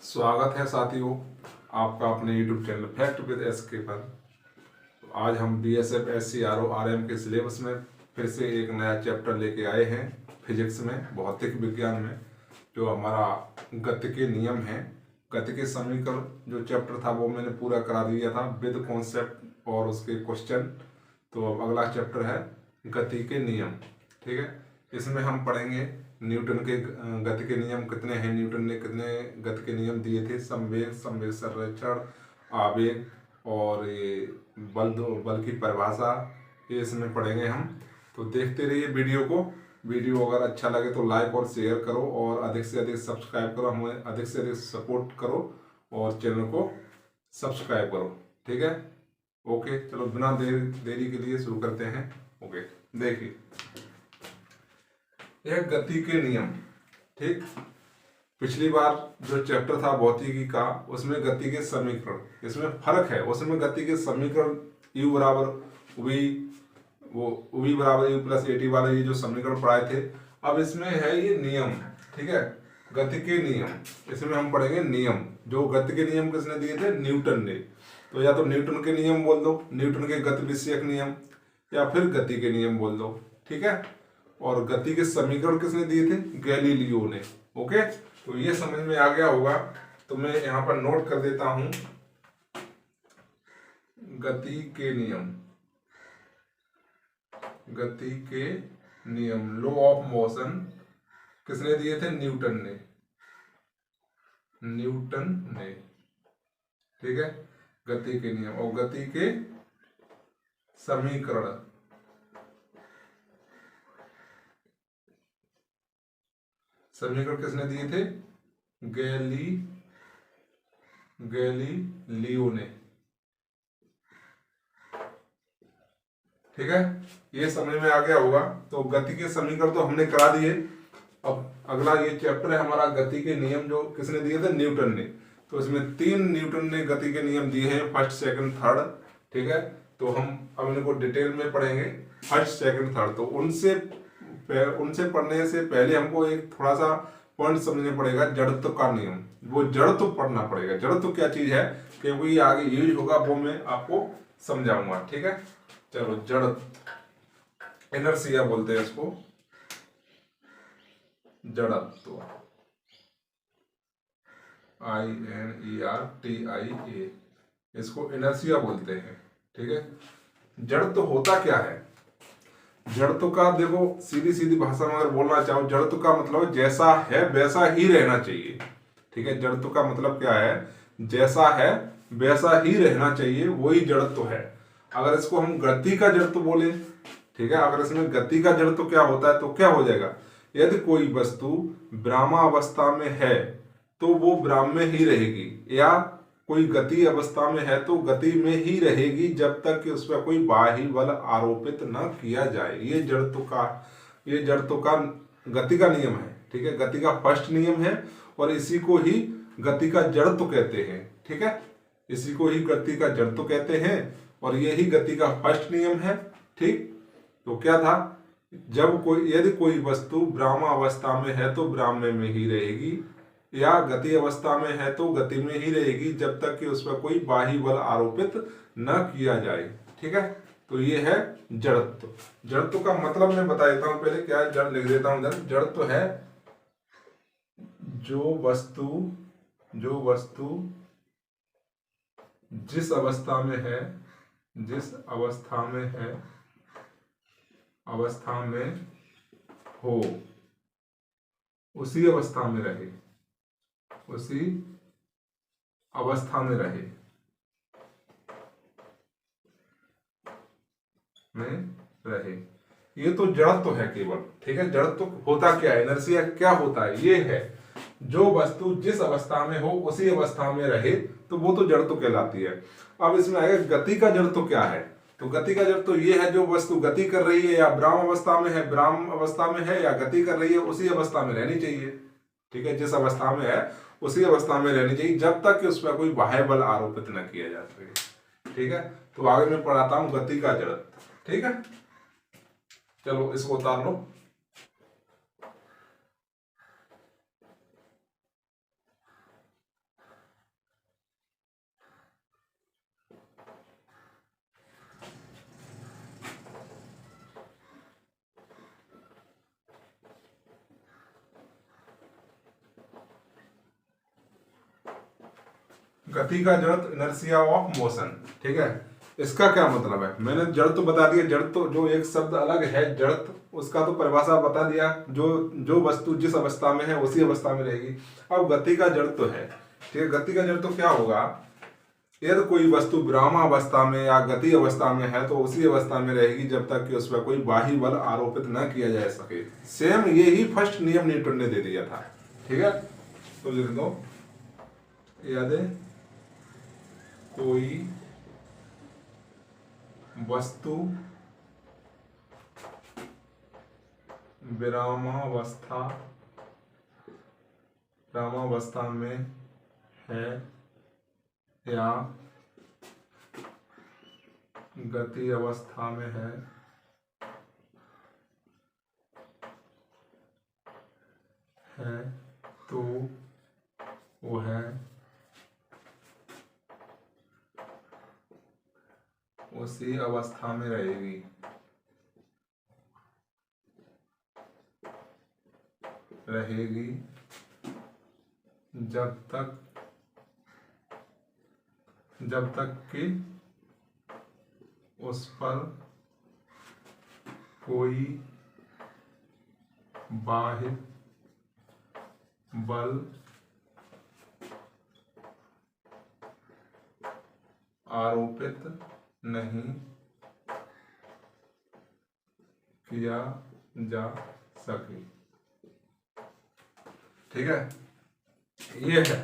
स्वागत है साथियों आपका अपने YouTube channel fact with SK पर। तो आज हम BSF SCRO RM के सिलेबस में फिर से एक नया चैप्टर लेके आए हैं फिजिक्स में, भौतिक विज्ञान में, जो हमारा गति के नियम हैं। गति के समीकरण जो चैप्टर था वो मैंने पूरा करा दिया था विद कॉन्सेप्ट और उसके क्वेश्चन। तो अब अगला चैप्टर है गति के नियम। ठीक है, इसमें हम पढ़ेंगे न्यूटन के गति के नियम कितने हैं, न्यूटन ने कितने गति के नियम दिए थे, संवेग, संवेग संरक्षण, आवेग और ये बल की परिभाषा, ये इसमें पढ़ेंगे हम। तो देखते रहिए वीडियो को। वीडियो अगर अच्छा लगे तो लाइक और शेयर करो और अधिक से अधिक सब्सक्राइब करो, हमें अधिक से अधिक सपोर्ट करो और चैनल को सब्सक्राइब करो। ठीक है, ओके, चलो बिना देरी के लिए शुरू करते हैं। ओके, देखिए यह गति के नियम। ठीक, पिछली बार जो चैप्टर था भौतिकी का उसमें गति के समीकरण, इसमें फर्क है। उसमें गति के समीकरण u बराबर v, वो v बराबर u प्लस at वाले ये जो समीकरण पढ़ाए थे, अब इसमें है ये नियम। ठीक है, गति के नियम, इसमें हम पढ़ेंगे नियम। जो गति के नियम किसने दिए थे? न्यूटन ने। तो या तो न्यूटन के नियम बोल दो, न्यूटन के गति विषयक नियम, या फिर गति के नियम बोल दो। ठीक है, और गति के समीकरण किसने दिए थे? गैलीलियो ने। ओके, तो ये समझ में आ गया होगा। तो मैं यहां पर नोट कर देता हूं गति के नियम। गति के नियम, लॉ ऑफ मोशन किसने दिए थे? न्यूटन ने। न्यूटन ने। ठीक है, गति के नियम और गति के समीकरण किसने दिए थे? गैलीलियो ने। ठीक है, ये समझ में आ गया होगा। तो गति के समीकरण तो हमने करा दिए। अब अगला ये चैप्टर है हमारा गति के नियम, जो किसने दिए थे? न्यूटन ने। तो इसमें 3 न्यूटन ने गति के नियम दिए हैं, फर्स्ट, सेकंड, थर्ड। ठीक है, तो हम अब इनको डिटेल में पढ़ेंगे, फर्स्ट, सेकंड, थर्ड। तो उनसे पढ़ने से पहले हमको एक थोड़ा सा पॉइंट समझना पड़ेगा, जड़त्व का नियम। वो जड़त्व पढ़ना पड़ेगा। जड़त्व क्या चीज है, क्योंकि ये आगे यूज होगा, वो मैं आपको समझाऊंगा। ठीक है, चलो, जड़त्व, इनर्शिया बोलते हैं इसको, जड़त्व, INERTIA, इसको इनर्शिया बोलते हैं। ठीक है, जड़त्व होता क्या है? जड़त्व का देखो, सीधी सीधी भाषा में अगर बोलना चाहो, जड़त्व का मतलब जैसा है वैसा ही रहना चाहिए। ठीक है, जड़त्व का मतलब क्या है? जैसा है वैसा ही रहना चाहिए, वही जड़त्व है। अगर इसको हम गति का जड़त्व बोले, ठीक है, अगर इसमें गति का जड़त्व क्या होता है तो क्या हो जाएगा? यदि कोई वस्तु विरामावस्था में है तो वो विराम में ही रहेगी, या कोई गति अवस्था में है तो गति में ही रहेगी जब तक कि उस पर कोई बाह्य बल आरोपित न किया जाए। ये जड़त्व का गति का नियम है। ठीक है, गति का फर्स्ट नियम है और इसी को ही गति का जड़त्व कहते हैं। ठीक है, इसी को ही गति का जड़त्व कहते हैं और यही गति का फर्स्ट नियम है। ठीक, तो क्या था? यदि कोई वस्तु विरामावस्था में है तो विराम में ही रहेगी, या गति अवस्था में है तो गति में ही रहेगी जब तक कि उस पर कोई बाह्य बल आरोपित न किया जाए। ठीक है, तो ये है जड़त्व। जड़त्व का मतलब मैं बता देता हूं, पहले क्या है, जड़ लिख देता हूं इधर। जड़त्व है जो वस्तु जिस अवस्था में हो उसी अवस्था में रहे, ये तो जड़त्व है केवल। ठीक है, जड़त्व होता क्या है, इनर्शिया क्या होता है? ये है जो वस्तु जिस अवस्था में हो उसी अवस्था में रहे, तो वो तो जड़त्व कहलाती है। अब इसमें आएगा गति का जड़त्व क्या है। तो गति का जड़त्व ये है जो वस्तु गति कर रही है, या विराम अवस्था में है, या गति कर रही है, उसी अवस्था में रहनी चाहिए। ठीक है, जिस अवस्था में है उसी अवस्था में रहनी चाहिए जब तक कि उस पर कोई बाह्य बल आरोपित न किया जा सके। ठीक है, तो आगे मैं पढ़ाता हूं गति का जड़त्व। ठीक है, चलो इसको उतार लो। गति का जड़त्व, इनर्शिया ऑफ मोशन। ठीक है, इसका क्या मतलब है, मैंने जड़ तो बता दिया, जड़ तो जो एक शब्द अलग है जड़त्व, उसका तो परिभाषा बता दिया, जो जो वस्तु जिस अवस्था में है उसी अवस्था में रहेगी। अब गति का जड़ तो है, ठीक है, गति का जड़ तो क्या होगा, यदि कोई वस्तु विरामावस्था में या गति अवस्था में है तो उसी अवस्था में रहेगी जब तक कि उस पर कोई बाह्य बल आरोपित न किया जा सके। सेम यही फर्स्ट नियम न्यूटन ने दे दिया था। ठीक है, तो लिख दो, यदि कोई वस्तु विरामावस्था में है या गति अवस्था में है तो वह उसी अवस्था में रहेगी जब तक कि उस पर कोई बाह्य बल आरोपित नहीं किया जा सके। ठीक है, ये है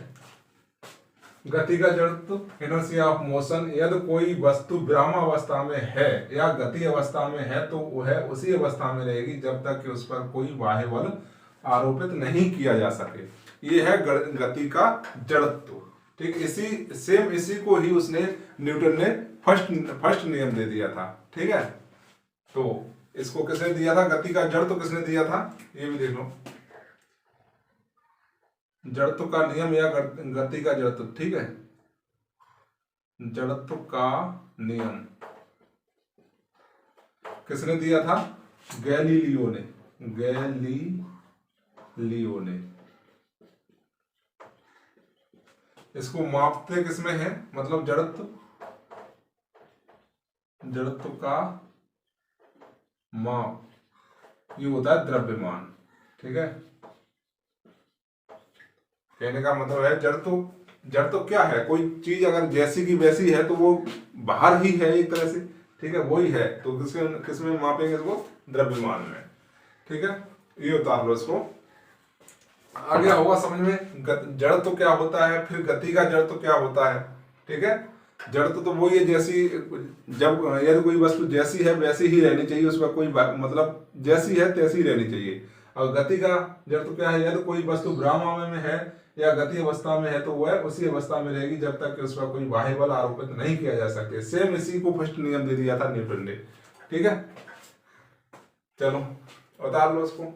गति का जड़त्व, इनर्शिया ऑफ मोशन। यदि कोई वस्तु विरामावस्था में है या गति अवस्था में है तो वह उसी अवस्था में रहेगी जब तक कि उस पर कोई बाह्य बल आरोपित नहीं किया जा सके। ये है गति का जड़त्व। ठीक, इसी को ही उसने न्यूटन ने फर्स्ट नियम दे दिया था। ठीक है, तो इसको किसने दिया था, गति का जड़त्व किसने दिया था, ये भी देख लो, जड़त्व का नियम या गति का जड़त्व। ठीक है, जड़त्व का नियम किसने दिया था, गैलीलियो ने। इसको मापते किसमें है, मतलब जड़त्व का माप ये होता है द्रव्यमान। ठीक है, कहने का मतलब है जड़ तो क्या है, कोई चीज अगर जैसी की वैसी है तो वो बाहर ही है एक तरह से। ठीक है, वही है, तो किसमें मापेंगे इसको, द्रव्यमान में। ठीक है, ये उतार लो इसको, आ गया होगा समझ में। जड़ तो क्या होता है, फिर गति का जड़ तो क्या होता है। ठीक है, जड़ तो वही है, जैसी जब यदि कोई वस्तु जैसी है वैसी ही रहनी चाहिए, उसका कोई मतलब जैसी है तैसी ही रहनी चाहिए। और गति का जड़ तो क्या है, यदि कोई वस्तु विराम में है या गति अवस्था में है तो वह उसी अवस्था में रहेगी जब तक कि उस पर कोई बाह्य बल आरोपित नहीं किया जा सकते। सेम इसी को फर्स्ट नियम दे दिया था न्यूटन ने। ठीक है, चलो उतार लो उसको।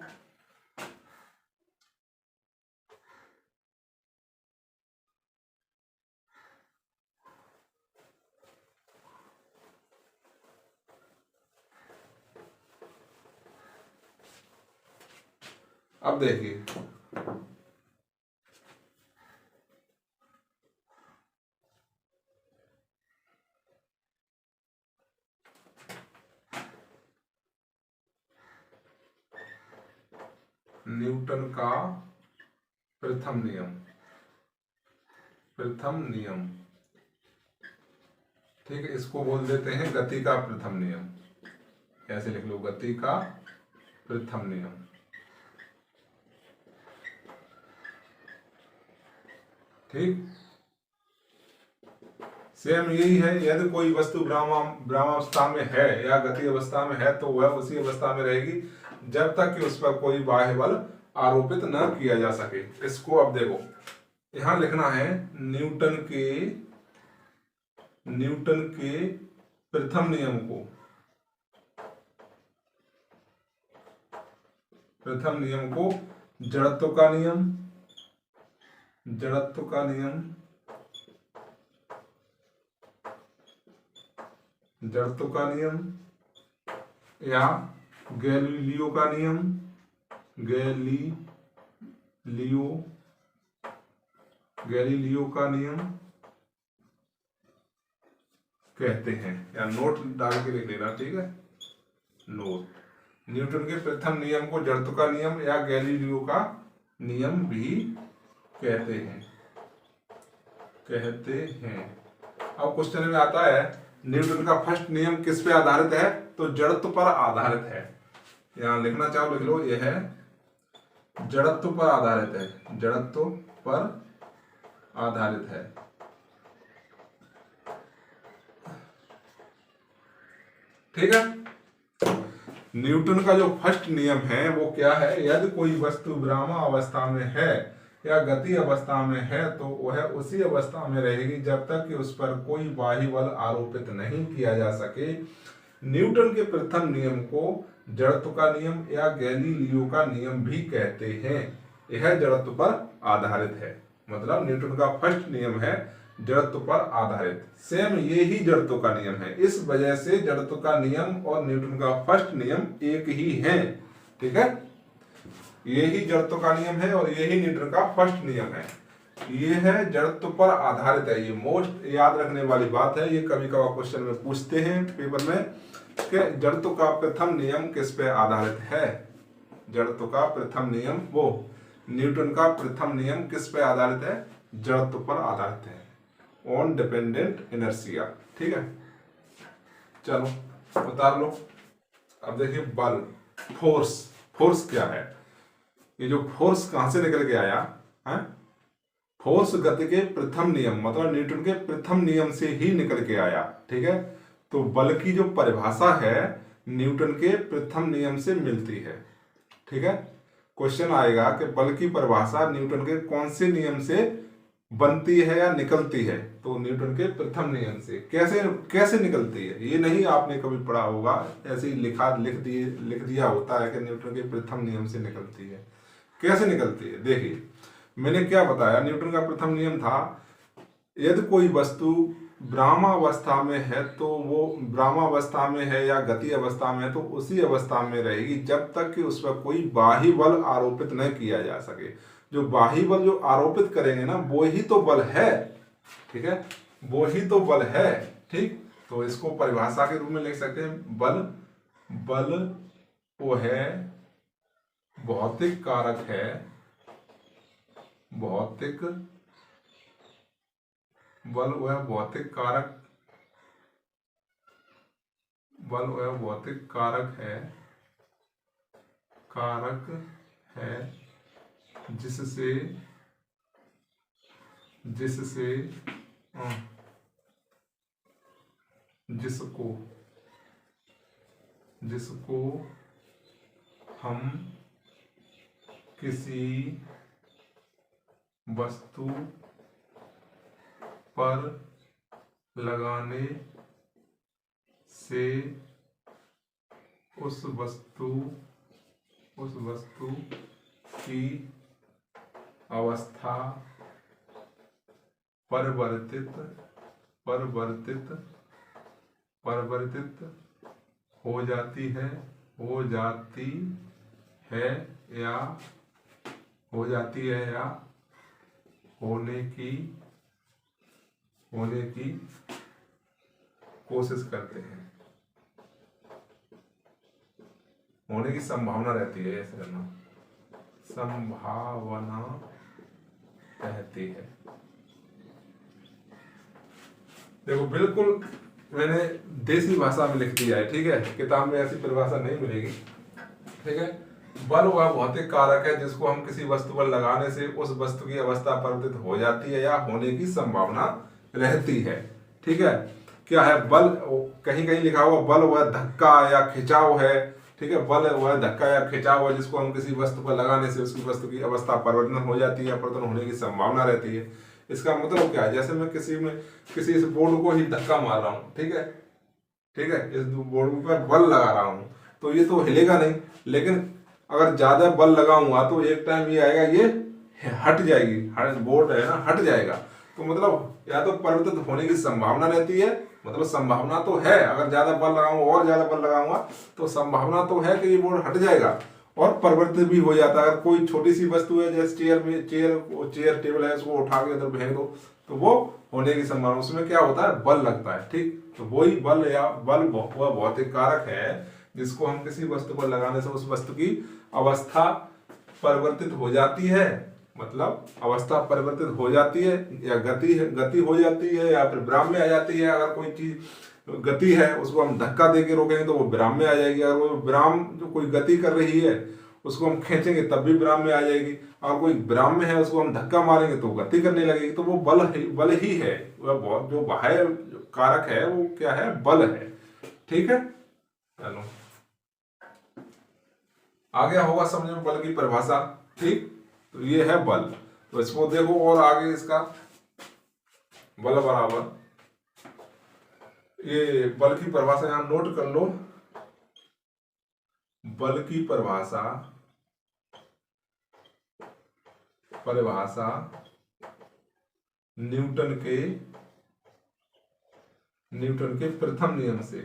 अब देखिए, न्यूटन का प्रथम नियम। ठीक है, इसको बोल देते हैं गति का प्रथम नियम। कैसे लिख लो, गति का प्रथम नियम। ठीक, सेम यही है, यदि कोई वस्तु विरामावस्था में है या गति अवस्था में है तो वह उसी अवस्था में रहेगी जब तक कि उस पर कोई बाह्य बल आरोपित न किया जा सके। इसको अब देखो, यहां लिखना है न्यूटन के प्रथम नियम को, जड़त्व का नियम या गैलीलियो का नियम, गैलीलियो का नियम कहते हैं, या नोट डाल के लिख लेना, ठीक है, नोट। न्यूटन के प्रथम नियम को जड़त्व का नियम या गैलीलियो का नियम भी कहते हैं, अब क्वेश्चन में आता है न्यूटन का फर्स्ट नियम किस पे आधारित है, तो जड़त्व पर आधारित है। यहां लिखना चाहो लिख लो, यह है जड़त्व पर आधारित है, जड़त्व पर आधारित है। ठीक है, न्यूटन का जो फर्स्ट नियम है वो क्या है, यदि कोई वस्तु विरामावस्था में है या गति अवस्था में है तो वह उसी अवस्था में रहेगी जब तक कि उस पर कोई बाह्य बल आरोपित नहीं किया जा सके। न्यूटन के प्रथम नियम को जड़त्व का नियम या गैलीलियो का नियम भी कहते हैं। यह जड़त्व पर आधारित है, मतलब न्यूटन का फर्स्ट नियम है जड़त्व पर आधारित, सेम ये ही जड़त्व का नियम है। इस वजह से जड़त्व का नियम और न्यूटन का फर्स्ट नियम एक ही है। ठीक है, ये ही जड़त्व का नियम है और ये ही न्यूटन का फर्स्ट नियम है। ये है जड़त्व पर आधारित है, ये मोस्ट याद रखने वाली बात है। ये कभी कभार क्वेश्चन में पूछते हैं पेपर में कि जड़त्व का प्रथम नियम किस पे आधारित है। जड़त्व का प्रथम नियम, वो न्यूटन का प्रथम नियम किस पे आधारित है, जड़त्व पर आधारित है, ऑन डिपेंडेंट इनर्शिया। ठीक है, चलो उतार लो। अब देखिए बल, फोर्स क्या है, ये जो फोर्स कहां से निकल के आया है, फोर्स गति के प्रथम नियम, मतलब न्यूटन के प्रथम नियम से ही निकल के आया। ठीक है, तो बल की जो परिभाषा है न्यूटन के प्रथम नियम से मिलती है। ठीक है, क्वेश्चन आएगा कि बल की परिभाषा न्यूटन के कौन से नियम से बनती है या निकलती है, तो न्यूटन के प्रथम नियम से। कैसे निकलती है ये नहीं आपने कभी पढ़ा होगा, ऐसे ही लिख दिया होता है कि न्यूटन के प्रथम नियम से निकलती है। कैसे निकलती है, देखिए मैंने क्या बताया, न्यूटन का प्रथम नियम था यदि कोई वस्तु ब्रह्मावस्था में है तो वो ब्रह्मावस्था में है या गति अवस्था में है तो उसी अवस्था में रहेगी जब तक कि उस पर कोई बाह्य बल आरोपित न किया जा सके। जो बाह्य बल जो आरोपित करेंगे ना वो ही तो बल है। ठीक है, वो ही तो बल है। ठीक, तो इसको परिभाषा के रूप में लिख सकते हैं, बल वो है भौतिक कारक है, बल वह भौतिक कारक है जिसको हम किसी वस्तु पर लगाने से उस वस्तु की अवस्था परिवर्तित हो जाती है या होने की कोशिश करते हैं, होने की संभावना रहती है, ऐसे करना, संभावना रहती है। देखो बिल्कुल मैंने देसी भाषा में लिख दिया है। ठीक है, किताब में ऐसी परिभाषा नहीं मिलेगी। ठीक है, बल वह भौतिक कारक है जिसको हम किसी वस्तु पर लगाने से उस वस्तु की अवस्था परिवर्तित हो जाती है या होने की संभावना रहती है। ठीक है, क्या है बल, कहीं कहीं लिखा हुआ बल वह धक्का या खिंचाव है। ठीक है, बल वह धक्का या खिंचाव है जिसको हम किसी वस्तु पर लगाने से उसकी वस्तु की अवस्था परिवर्तन हो जाती है या परिवर्तन होने की संभावना रहती है। इसका मतलब क्या है, जैसे मैं किसी इस बोर्ड को ही धक्का मार रहा हूँ। ठीक है, इस बोर्ड पर बल लगा रहा हूँ तो ये तो हिलेगा नहीं, लेकिन अगर ज्यादा बल लगाऊंगा तो एक टाइम ये आएगा, ये हट जाएगी, बोर्ड है ना, हट जाएगा। तो मतलब या तो परिवर्तित होने की संभावना रहती है, मतलब संभावना तो है, अगर ज्यादा बल लगाऊंगा और ज्यादा बल लगाऊंगा तो संभावना तो है कि ये बोर्ड हट जाएगा, और परिवर्तित भी हो जाता है। अगर कोई छोटी सी वस्तु है जैसे चेयर टेबल है, उसको उठा के उधर फेंक दो तो वो होने की संभावना, उसमें क्या होता है, बल लगता है। ठीक, तो वही बल या बल वह भौतिक कारक है जिसको हम किसी वस्तु पर लगाने से उस वस्तु की अवस्था परिवर्तित हो जाती है, मतलब अवस्था परिवर्तित हो जाती है, या गति हो जाती है, या फिर विराम में आ जाती है। अगर कोई चीज गति है उसको हम धक्का दे के रोकेंगे तो वो विराम में आ जाएगी। अगर वो विराम जो कोई गति कर रही है उसको हम खींचेंगे तब भी विराम में आ जाएगी। और कोई विराम में है उसको हम धक्का मारेंगे तो गति करने लगेगी। तो वो बल ही है, वह जो बाह्य कारक है वो क्या है, बल है। ठीक है, चलो आ गया होगा समझ में बल की परिभाषा। ठीक, तो ये है बल। तो इसको देखो और आगे इसका बल बराबर, ये बल की परिभाषा यहां नोट कर लो। बल की परिभाषा न्यूटन के प्रथम नियम से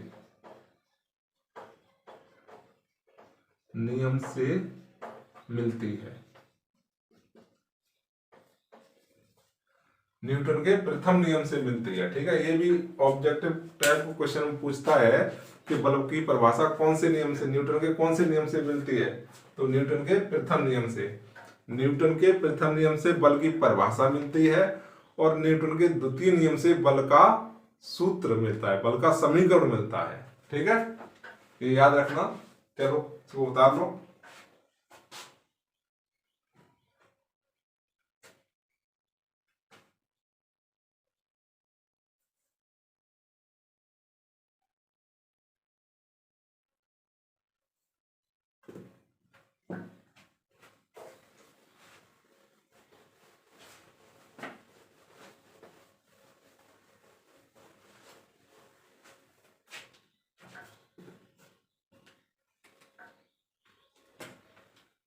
मिलती है। न्यूटन के प्रथम नियम से मिलती है। ठीक है, ये भी ऑब्जेक्टिव टाइप का क्वेश्चन पूछता है कि बल की परिभाषा कौन से नियम से, न्यूटन के कौन से नियम से मिलती है, तो न्यूटन के प्रथम नियम से बल की परिभाषा मिलती है, और न्यूटन के द्वितीय नियम से बल का सूत्र मिलता है, बल का समीकरण मिलता है। ठीक है, ये याद रखना। चलो इसको उतार लो।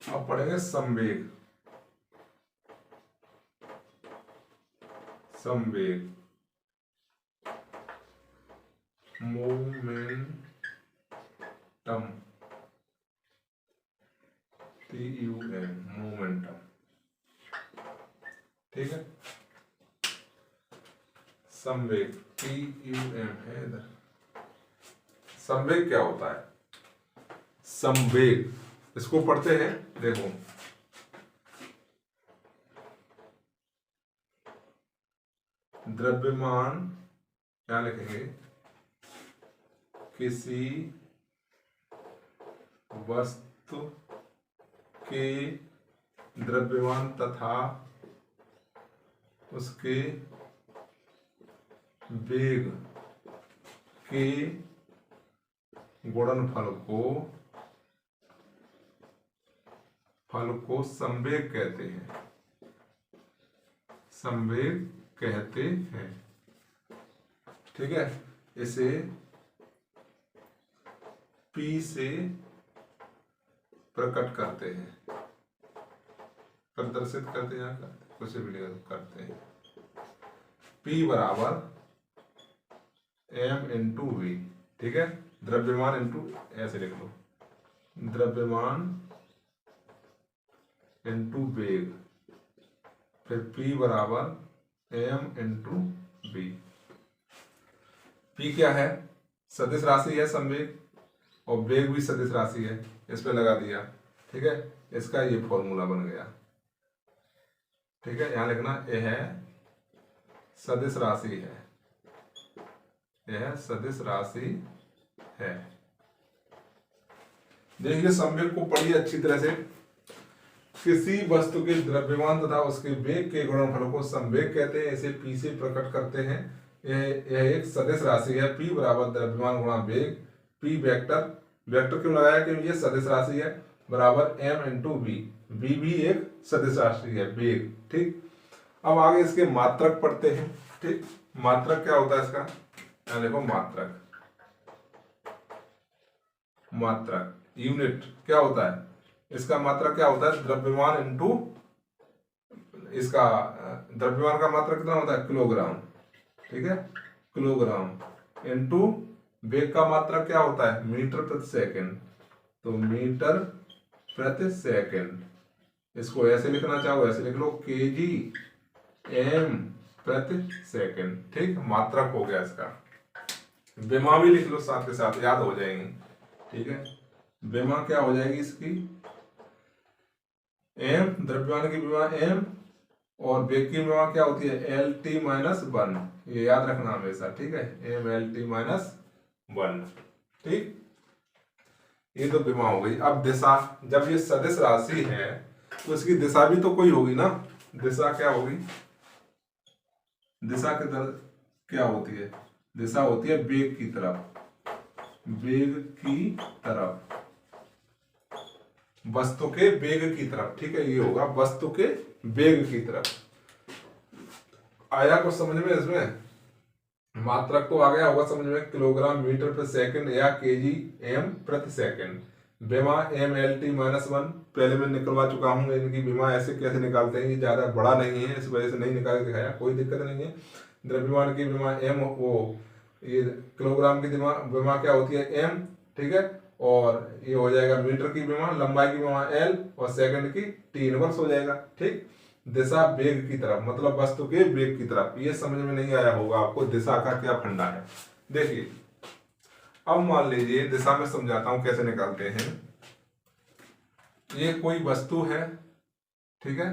अब पढ़ेंगे संवेग। Momentum, TUM, momentum. ठीक है, संवेग TUM है इधर। संवेग क्या होता है? संवेग इसको पढ़ते हैं, देखो द्रव्यमान, क्या लिखेंगे, किसी वस्तु के द्रव्यमान तथा उसके वेग के गुणनफल को संवेग कहते हैं। ठीक है, इसे P से प्रकट करते हैं, प्रदर्शित करते हैं, कुछ भी करते हैं। P बराबर M इंटू V। ठीक है, द्रव्यमान इंटू, ऐसे लिख लो, द्रव्यमान इंटू वेग, फिर P बराबर M इंटू V। P क्या है? सदिश राशि है संवेग, और वेग भी सदिश राशि है, इस पे लगा दिया। ठीक है, इसका ये फॉर्मूला बन गया। ठीक है, यहां लिखना, यह है सदिश राशि है, यह सदिश राशि है। देखिए संवेग को पढ़िए अच्छी तरह से। किसी वस्तु के द्रव्यमान तथा उसके वेग के गुणनफल को संवेग कहते हैं, इसे P से प्रकट करते हैं। यह एक सदिश राशि है, P बराबर द्रव्यमान गुणा वेग, P वेक्टर क्यों लगाया, क्योंकि ये सदिश राशि है, बराबर M इंटू V। V भी एक सदिश राशि है, वेग। ठीक, अब आगे इसके मात्रक पढ़ते हैं। ठीक, मात्रक क्या होता है इसका, देखो मात्रक यूनिट क्या होता है इसका, मात्रक क्या होता है, द्रव्यमान इंटू इसका, द्रव्यमान का मात्रक कितना होता है, किलोग्राम। ठीक है, किलोग्राम इंटू वेग का मात्रक क्या होता है, मीटर प्रति सेकंड, तो मीटर प्रति सेकंड। इसको ऐसे लिखना चाहो ऐसे लिख लो, केजी एम प्रति सेकंड। ठीक, मात्रक हो गया इसका। विमा भी लिख लो साथ के साथ, याद हो जाएंगी। ठीक है, विमा क्या हो जाएगी इसकी, एम, द्रव्यमान की विमा एम, और वेग की विमा क्या होती है, एल टी माइनस वन। ये याद रखना हमेशा। ठीक है, M L T minus one. ठीक, ये तो विमा हो गई। अब दिशा, जब ये सदिश राशि है तो इसकी दिशा भी तो कोई होगी ना। दिशा क्या होगी, दिशा की तरफ क्या होती है, दिशा होती है वेग की तरफ, वेग की तरफ, वस्तु के वेग की तरफ। ठीक है, ये होगा वस्तु के वेग की तरफ। आया कुछ समझ में इसमें, मात्रक तो आ गया होगा समझ में, किलोग्राम मीटर प्रति सेकंड या केजी एम प्रति सेकंड। विमा M L T minus one पहले मैं निकलवा चुका हूँ। इनकी विमा ऐसे कैसे निकालते हैं, ये ज्यादा बड़ा नहीं है, इस वजह से नहीं निकाल के दिखाया, कोई दिक्कत नहीं है। द्रव्यमान की विमा एम, वो ये किलोग्राम की विमा क्या होती है, एम। ठीक है, और ये हो जाएगा मीटर की विमा, लंबाई की विमा एल, और सेकंड की टी इनवर्स हो जाएगा। ठीक, दिशा वेग की तरफ मतलब वस्तु के वेग की तरफ। ये समझ में नहीं आया होगा आपको दिशा का क्या फंडा है। देखिए, अब मान लीजिए दिशा में समझाता हूं कैसे निकालते हैं। ये कोई वस्तु है, ठीक है,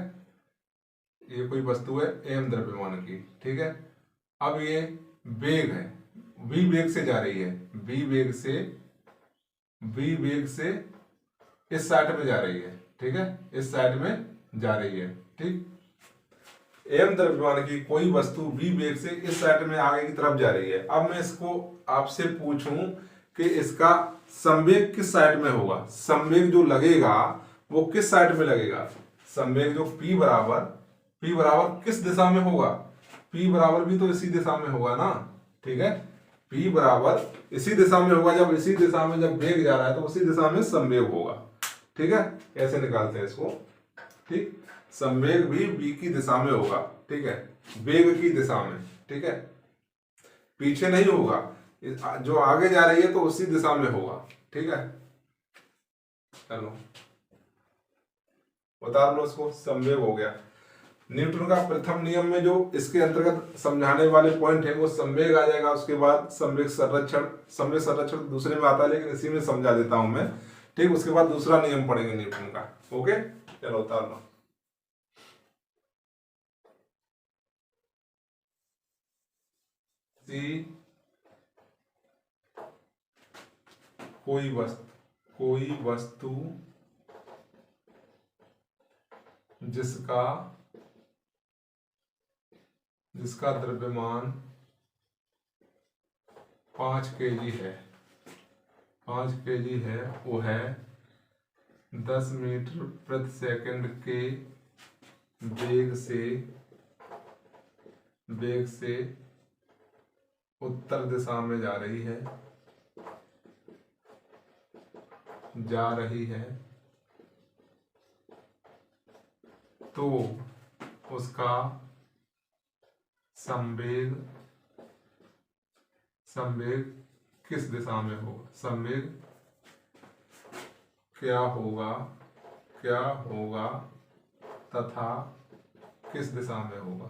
ये कोई वस्तु है एम द्रव्यमान की। ठीक है, अब ये वेग है, v वेग से जा रही है, v वेग से इस साइड में जा रही है। ठीक है, इस साइड में जा रही है। ठीक, एम द्रव्यमान की कोई वस्तु v वेग से इस साइड में आगे की तरफ जा रही है। अब मैं इसको आपसे पूछूं कि इसका संवेग किस साइड में होगा, संवेग जो लगेगा वो किस साइड में लगेगा, संवेग जो p बराबर किस दिशा में होगा, p बराबर भी तो इसी दिशा में होगा ना। ठीक है, p बराबर इसी दिशा में होगा, जब इसी दिशा में जब वेग जा रहा है तो उसी दिशा में संवेग होगा। ठीक है, ऐसे निकालते हैं इसको। ठीक, संवेग भी v की दिशा में होगा। ठीक है, वेग की दिशा में। ठीक है, पीछे नहीं होगा, जो आगे जा रही है तो उसी दिशा में होगा। ठीक है, चलो बता लो इसको, संवेग हो गया। न्यूटन का प्रथम नियम में जो इसके अंतर्गत समझाने वाले पॉइंट है वो संवेग आ जाएगा। उसके बाद संवेग संरक्षण दूसरे में आता है, लेकिन इसी में समझा देता हूं मैं। ठीक, उसके बाद दूसरा नियम पढ़ेंगे न्यूटन का। ओके, चलो उतार लो। कोई वस्तु जिसका द्रव्यमान 5 kg है, 5 kg है, वो है 10 मीटर प्रति सेकंड के वेग से उत्तर दिशा में जा रही है, तो उसका संवेग किस दिशा में होगा, संवेग क्या होगा तथा किस दिशा में होगा।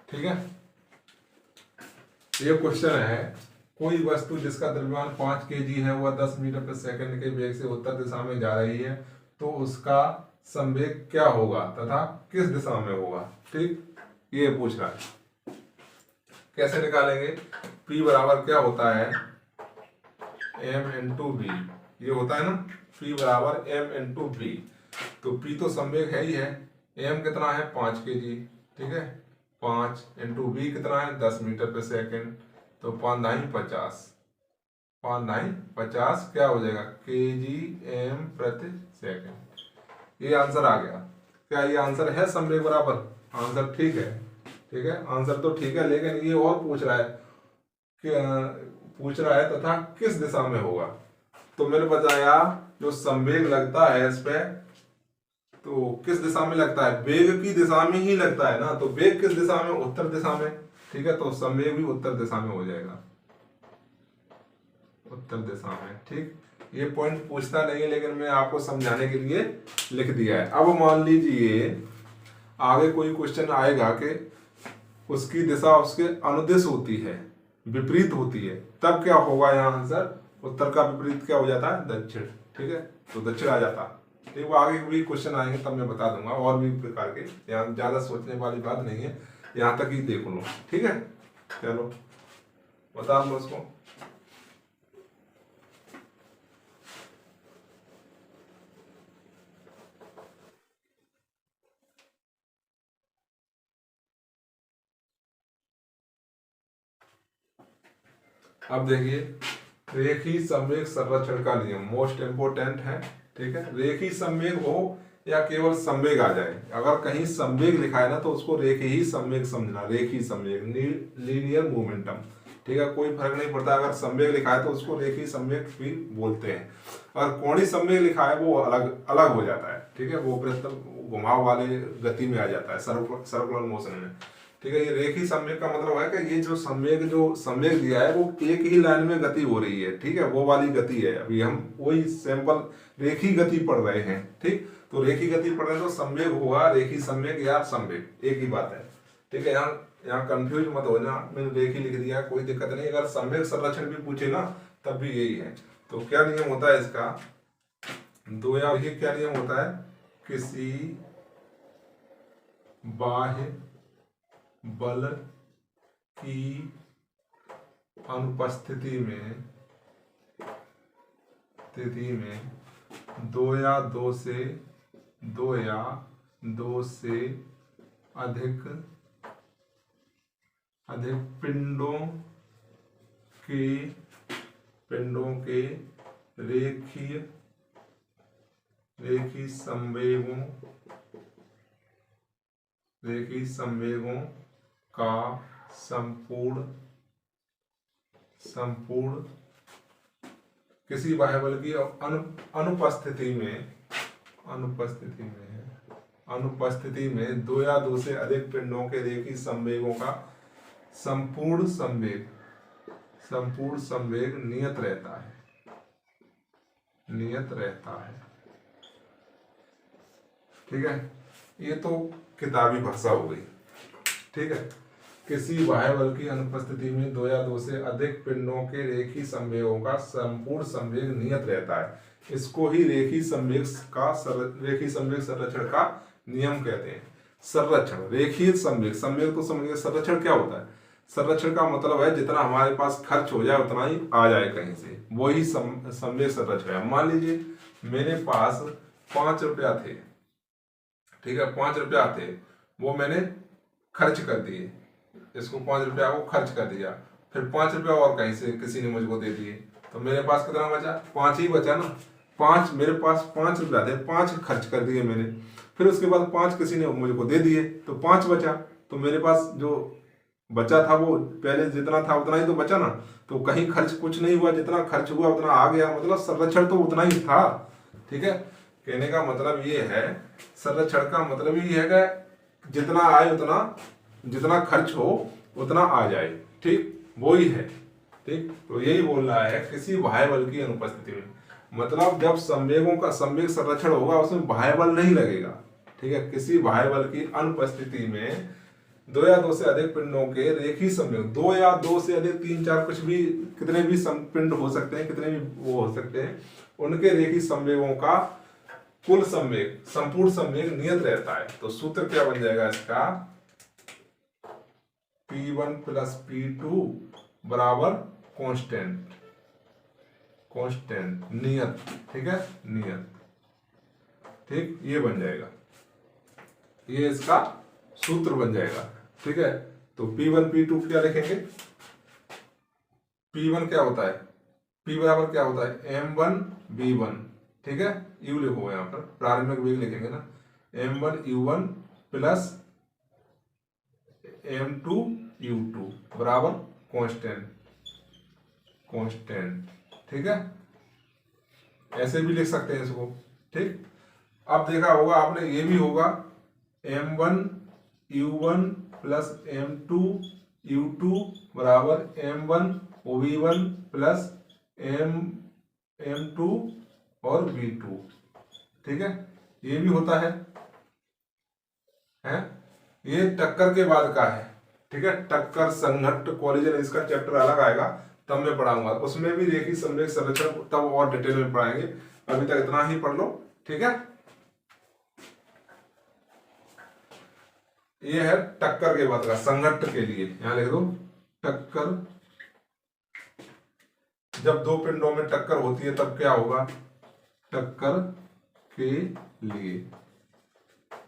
ठीक है, ये क्वेश्चन है। कोई वस्तु जिसका द्रव्यमान 5 kg है वह 10 मीटर प्रति सेकंड के वेग से उत्तर दिशा में जा रही है, तो उसका संवेग क्या होगा तथा किस दिशा में होगा। ठीक, ये पूछ रहा है। कैसे निकालेंगे, P बराबर क्या होता है, m इंटू बी। ये होता है ना, P बराबर m इंटू बी। तो P तो संवेग है ही है, m कितना है 5 kg। ठीक है, 5 इंटू बी कितना है 10 मीटर प्रति सेकंड, तो 5 9 50 क्या हो जाएगा, केजी एम प्रति सेकंड। ये आंसर आ गया। क्या ये आंसर है संवेग बराबर, आंसर ठीक है। ठीक है, आंसर तो ठीक है, लेकिन ये और पूछ रहा है तथा किस दिशा में होगा। तो मैंने बताया जो संवेग लगता है इस पे, तो किस दिशा में लगता है, वेग की दिशा में ही लगता है ना। तो वेग किस दिशा में, उत्तर दिशा में। ठीक है, तो संवेग भी उत्तर दिशा में हो जाएगा। उत्तर दिशा में। ठीक, ये पॉइंट पूछता नहीं है लेकिन मैं आपको समझाने के लिए लिख दिया है। अब मान लीजिए आगे कोई क्वेश्चन आएगा कि उसकी दिशा उसके अनुदिश होती है, विपरीत होती है, तब क्या होगा यहाँ आंसर? उत्तर का विपरीत क्या हो जाता है? दक्षिण। ठीक है, तो दक्षिण आ जाता। ठीक, वो आगे भी क्वेश्चन आएंगे तब मैं बता दूंगा, और भी प्रकार के, यहाँ ज्यादा सोचने वाली बात नहीं है, यहाँ तक ही देख लो। ठीक है, चलो बता दो उसको। अब देखिए, रेखी संवेग संरक्षण का नियम मोस्ट इंपोर्टेंट है। ठीक है, रेखी संवेग हो या केवल संवेग आ जाए, अगर कहीं संवेग लिखा है ना तो उसको रेखी ही संवेग समझना। रेखी संवेग, लीनियर मोमेंटम। ठीक है, कोई फर्क नहीं पड़ता, अगर संवेग लिखा है तो उसको रेखी संवेग भी बोलते हैं। अगर कोणीय संवेग लिखा है वो अलग अलग हो जाता है। ठीक है, वो घुमाव वाले गति में आ जाता है, सर्कुलर मोशन में। ठीक है, ये रेखी संवेग का मतलब है कि ये जो संवेग दिया है वो एक ही लाइन में गति हो रही है। ठीक है, वो वाली गति है। अभी हम वही सैंपल रेखी गति पढ़ रहे हैं। ठीक, तो रेखी गति पढ़ रहे हैं तो संवेग होगा रेखी संवेग या संवेग, एक ही बात है। ठीक है, यहाँ कंफ्यूज मत हो ना, मैंने रेखी लिख दिया, कोई दिक्कत नहीं। अगर संवेग संरक्षण भी पूछे ना तब भी यही है। तो क्या नियम होता है इसका? दो, या ये क्या नियम होता है? किसी बाह्य बल की अनुपस्थिति में दो या दो से अधिक पिंडों के रेखी संवेगों का संपूर्ण किसी बाह्य बल की अनुपस्थिति में दो या दो से अधिक पिंडों के रेखी संवेगों का संपूर्ण संवेग नियत रहता है। ठीक है, ये तो किताबी भाषा हो गई। ठीक है, किसी बाह्य बल की अनुपस्थिति में दो या दो से अधिक पिंडों के रेखी संवेगों का संपूर्ण संवेग नियत रहता है। इसको ही रेखी संवेग संरक्षण का नियम कहते हैं। संरक्षण, रेखीय संवेग तो समझिए। संरक्षण क्या होता है? संरक्षण का मतलब है जितना हमारे पास खर्च हो जाए उतना ही आ जाए कहीं से, वही संवेग संरक्षण है। मान लीजिए मेरे पास 5 रुपया थे। ठीक है, 5 रुपया थे, वो मैंने खर्च कर दिए। इसको 5 रुपया को खर्च कर दिया, फिर 5 रुपया और कहीं से किसी ने मुझको दे दिए, तो मेरे पास कितना बचा? 5 ही बचा ना। 5, मेरे पास 5 रुपया थे, 5 खर्च कर दिए मैंने, फिर उसके बाद 5 किसी ने मुझको दे दिए तो 5 बचा। तो मेरे पास जो बचा था वो पहले जितना था उतना ही तो बचा ना। तो कहीं खर्च कुछ नहीं हुआ, जितना खर्च हुआ उतना आ गया, मतलब संरक्षण तो उतना ही था। ठीक है, कहने का मतलब ये है, संरक्षण का मतलब ये है कि जितना आए उतना, जितना खर्च हो उतना आ जाए। ठीक, वो ही है। ठीक, तो यही बोल रहा है किसी बाह्य बल की अनुपस्थिति में, मतलब जब संवेगों का संवेग संरक्षण होगा उसमें बाह्य बल नहीं लगेगा। ठीक है, किसी बाह्य बल की अनुपस्थिति में दो या दो से अधिक पिंडों के रेखी संवेग, 2 या 2 से अधिक, 3, 4, कुछ भी, कितने भी पिंड हो सकते हैं, कितने भी वो हो सकते हैं, उनके रेखी संवेगों का कुल संवेग, संपूर्ण संवेग नियत रहता है। तो सूत्र क्या बन जाएगा इसका? P1 प्लस P2 बराबर कांस्टेंट नियत। ठीक है, नियत। ठीक, ये बन जाएगा, ये इसका सूत्र बन जाएगा। ठीक है, तो P1 P2 क्या लिखेंगे? P1 क्या होता है? P बराबर क्या होता है? M1 B1। ठीक है, U लिखो यहाँ पर, प्रारंभिक वेग लिखेंगे ना, M1 U1 plus M2 U2 बराबर कांस्टेंट। ठीक है, ऐसे भी लिख सकते हैं इसको। ठीक, अब देखा होगा आपने, ये भी होगा M1 U1 plus M2 U2 बराबर M1 OV1 प्लस M2 और V2, ठीक है, ये भी होता है, ये टक्कर के बाद का है, ठीक है, टक्कर संघट्ट कोलिजन, इसका चैप्टर अलग आएगा तब मैं पढ़ाऊंगा, उसमें भी देखिए संवेग संरक्षण तब और डिटेल में पढ़ाएंगे, अभी तक इतना ही पढ़ लो, ठीक है। ये है टक्कर के बाद का, संघट्ट के लिए यहां लिख दो टक्कर, जब दो पिंडों में टक्कर होती है तब क्या होगा, टक्कर के लिए,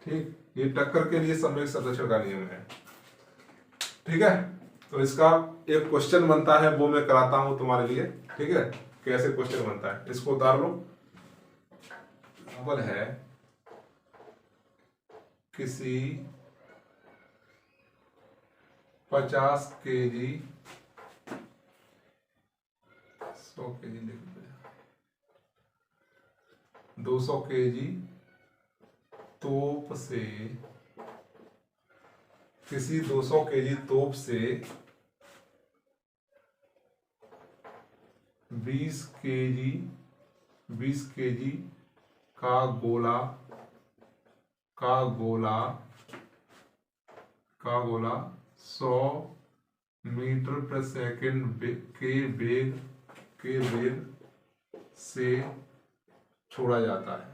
ठीक, ये टक्कर के लिए संवेग संरक्षण का नियम है, ठीक है। तो इसका एक क्वेश्चन बनता है, वो मैं कराता हूं तुम्हारे लिए, ठीक है, कैसे क्वेश्चन बनता है इसको उतार लो। सवाल है किसी 50 kg 100 kg लिख दे, 200 kg तोप से, किसी 200 kg तोप से 20 kg का गोला 100 मीटर प्रति सेकंड के वेग से छोड़ा जाता है,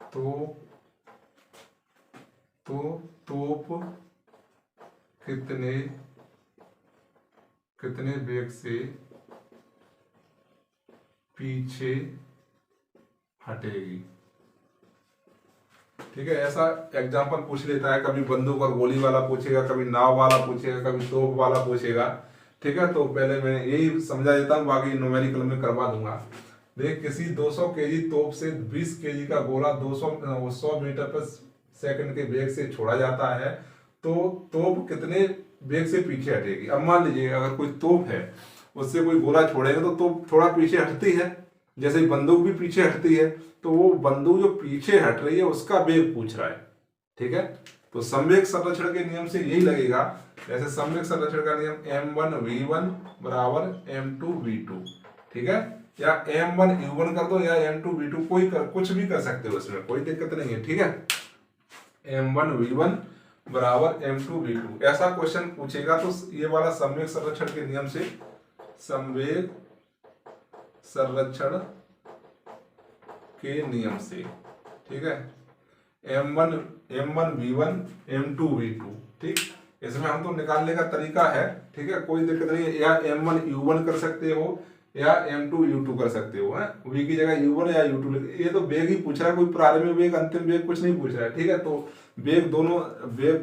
तो तोप कितने वेग से पीछे हटेगी, ठीक है। ऐसा एग्जाम्पल पूछ लेता है, कभी बंदूक और गोली वाला पूछेगा, कभी नाव वाला पूछेगा, कभी तोप वाला पूछेगा, ठीक है। तो पहले मैं यही समझा देता हूँ, बाकी न्यूमेरिकल में करवा दूंगा। देख, किसी 200 kg तोप से 20 kg का गोला 100 मीटर पर सेकंड के वेग से छोड़ा जाता है, तो तोप कितने वेग से पीछे हटेगी। अब मान लीजिए अगर कोई तोप है, उससे कोई गोला छोड़ेगा तो तोप थोड़ा पीछे हटती है, जैसे बंदूक भी पीछे हटती है, तो वो बंदूक जो पीछे हट रही है उसका वेग पूछ रहा है, ठीक है। तो संवेग संरक्षण के नियम से यही लगेगा, जैसे संवेग संरक्षण का नियम m1v1 बराबर m2v2, ठीक है, या m1u1 कर दो या m2v2, कुछ भी कर सकते हो, इसमें कोई दिक्कत नहीं है, ठीक है। m1v1 बराबर m2v2 ऐसा क्वेश्चन पूछेगा तो ये वाला संवेग संरक्षण के नियम से, संवेग संरक्षण के नियम से, ठीक है, m1v1 m2v2, ठीक, इसमें हम तो निकालने का तरीका है, ठीक है, कोई दिक्कत नहीं है, या m1u1 कर सकते हो या m2u2 कर सकते हो, v की जगह u1 या u2, ये तो वेग ही पूछ रहा है, कोई प्रारंभिक वेग अंतिम वेग कुछ नहीं पूछ रहा है, ठीक है। तो वेग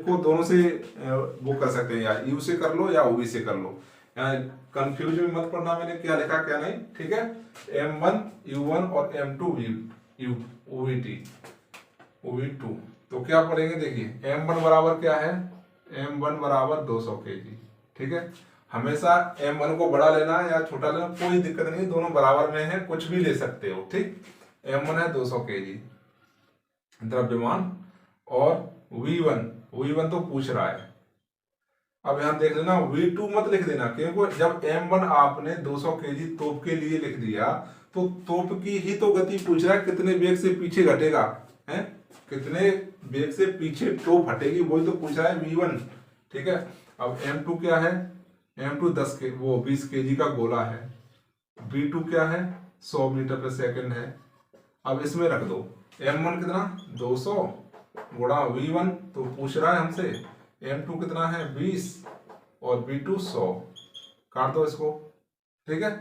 को दोनों से वो कर सकते हैं, या u से कर लो या v से कर लो, कंफ्यूज में मत पड़ना मैंने क्या लिखा क्या नहीं, ठीक है। m1u1 और m2v2, तो क्या पढ़ेंगे, देखिए m1 बराबर क्या है, m1 बराबर 200 kg, ठीक है। हमेशा m1 को बड़ा लेना या छोटा लेना कोई दिक्कत नहीं, दोनों बराबर में है, कुछ भी ले सकते हो, ठीक। m1 है 200 kg द्रव्यमान, और v1 तो पूछ रहा है। अब यहां देख लेना, v2 मत लिख देना, क्योंकि जब m1 आपने 200 kg तोप के लिए लिख दिया तो तोप की ही तो गति पूछ रहा है, कितने वेग से पीछे घटेगा, है कितने वेग से पीछे तोप हटेगी, वही तो पूछ रहा है v1, ठीक है। अब m2 क्या है, m2 20 kg का गोला है, v2 क्या है 100 मीटर पर सेकंड है। अब इसमें रख दो m1 कितना 200 गुणा v1, तो पूछ रहा है हमसे m2 कितना है 20 और v2 100, काट दो इसको, ठीक है।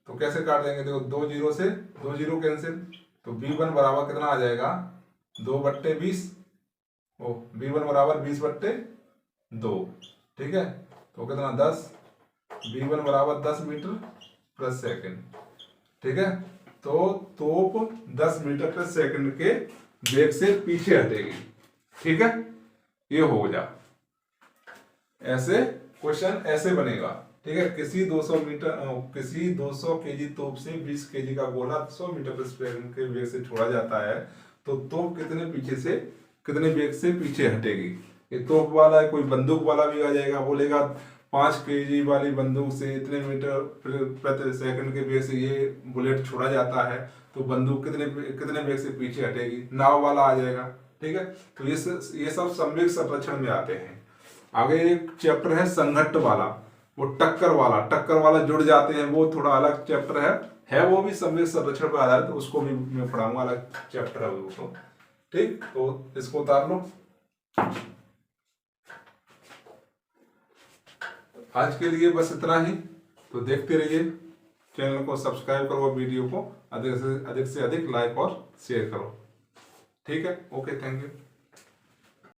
तो कैसे काट देंगे, देखो 2 0 से 2 0 कैंसिल, तो v1 बराबर कितना आ जाएगा 2/20, v1 बराबर 20/2, ठीक है। तो कितना 10, v1 बराबर 10 मीटर प्रति सेकंड, ठीक है। तो तोप 10 मीटर प्रति सेकंड के वेग से पीछे हटेगी, ठीक है। ये हो जा, ऐसे क्वेश्चन ऐसे बनेगा, ठीक है। किसी 200 kg तोप से 20 kg का गोला 100 मीटर प्रति सेकंड के वेग से छोड़ा जाता है, तो तोप कितने वेग से पीछे हटेगी। ये तोप वाला है, कोई बंदूक वाला भी आ जाएगा, बोलेगा 5 kg वाली बंदूक से इतने मीटर प्रति सेकंड के वेग से ये बुलेट छोड़ा जाता है, तो बंदूक कितने वेग से पीछे हटेगी। नाव वाला आ जाएगा, ठीक है। तो ये सब संवेग संरक्षण में आते हैं। आगे एक चैप्टर है संघट्ट वाला, वो टक्कर वाला जुड़ जाते हैं, वो थोड़ा अलग चैप्टर है वो भी संवेग संरक्षण पर आधारित, उसको भी मैं पढ़ाऊंगा, अलग चैप्टर है वो तो, ठीक। तो इसको उतार लो। आज के लिए बस इतना ही। तो देखते रहिए, चैनल को सब्सक्राइब करो, वीडियो को अधिक से अधिक लाइक और शेयर करो, ठीक है। Okay, thank you.